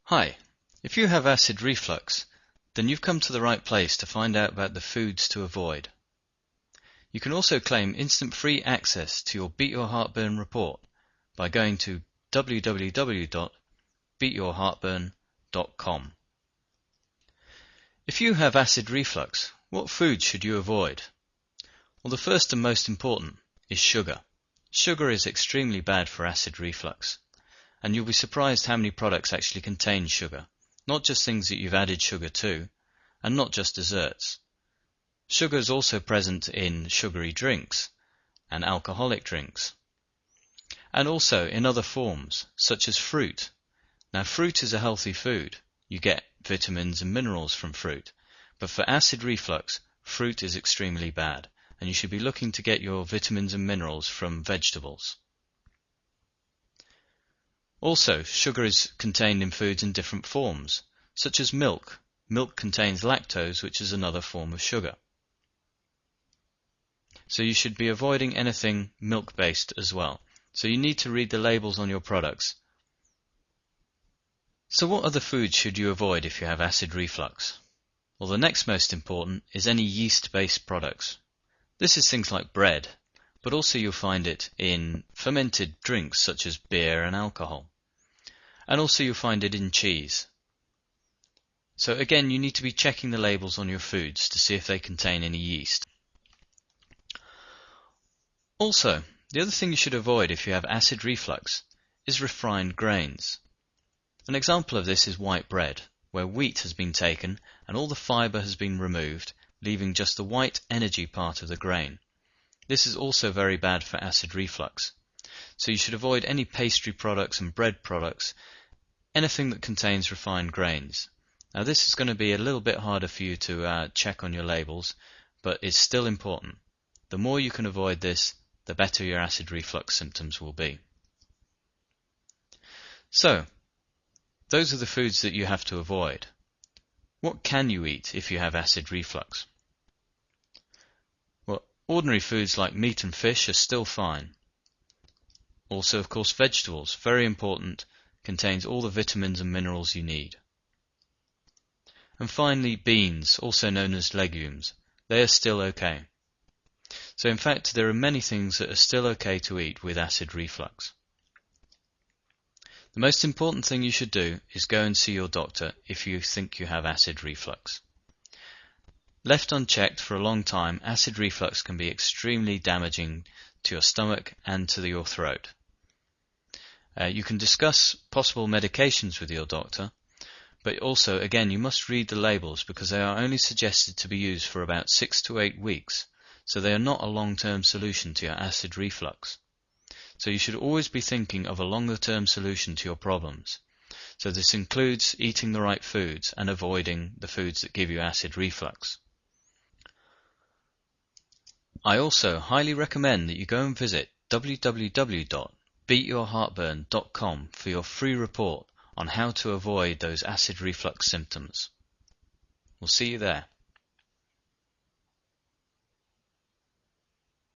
Hi, if you have acid reflux, then you've come to the right place to find out about the foods to avoid. You can also claim instant free access to your Beat Your Heartburn report by going to www.beatyourheartburn.com. If you have acid reflux, what foods should you avoid? Well, the first and most important is sugar. Sugar is extremely bad for acid reflux. And you'll be surprised how many products actually contain sugar, not just things that you've added sugar to, and not just desserts. Sugar is also present in sugary drinks and alcoholic drinks, and also in other forms, such as fruit. Now, fruit is a healthy food. You get vitamins and minerals from fruit, but for acid reflux, fruit is extremely bad, and you should be looking to get your vitamins and minerals from vegetables. Also, sugar is contained in foods in different forms, such as milk. Milk contains lactose, which is another form of sugar. So you should be avoiding anything milk-based as well. So you need to read the labels on your products. So what other foods should you avoid if you have acid reflux? Well, the next most important is any yeast-based products. This is things like bread, but also you'll find it in fermented drinks such as beer and alcohol. And also you'll find it in cheese. So again, you need to be checking the labels on your foods to see if they contain any yeast. Also, the other thing you should avoid if you have acid reflux is refined grains. An example of this is white bread, where wheat has been taken and all the fiber has been removed, leaving just the white energy part of the grain. This is also very bad for acid reflux. So you should avoid any pastry products and bread products, anything that contains refined grains. Now this is going to be a little bit harder for you to check on your labels, but it's still important. The more you can avoid this, the better your acid reflux symptoms will be. So, those are the foods that you have to avoid. What can you eat if you have acid reflux? Well, ordinary foods like meat and fish are still fine. Also, of course, vegetables, very important, contains all the vitamins and minerals you need. And finally, beans, also known as legumes, they are still okay. So in fact, there are many things that are still okay to eat with acid reflux. The most important thing you should do is go and see your doctor if you think you have acid reflux. Left unchecked for a long time, acid reflux can be extremely damaging to your stomach and to your throat. You can discuss possible medications with your doctor, but also, again, you must read the labels because they are only suggested to be used for about 6 to 8 weeks, so they are not a long-term solution to your acid reflux. So you should always be thinking of a longer-term solution to your problems. So this includes eating the right foods and avoiding the foods that give you acid reflux. I also highly recommend that you go and visit www.beatyourheartburn.com for your free report on how to avoid those acid reflux symptoms. We'll see you there.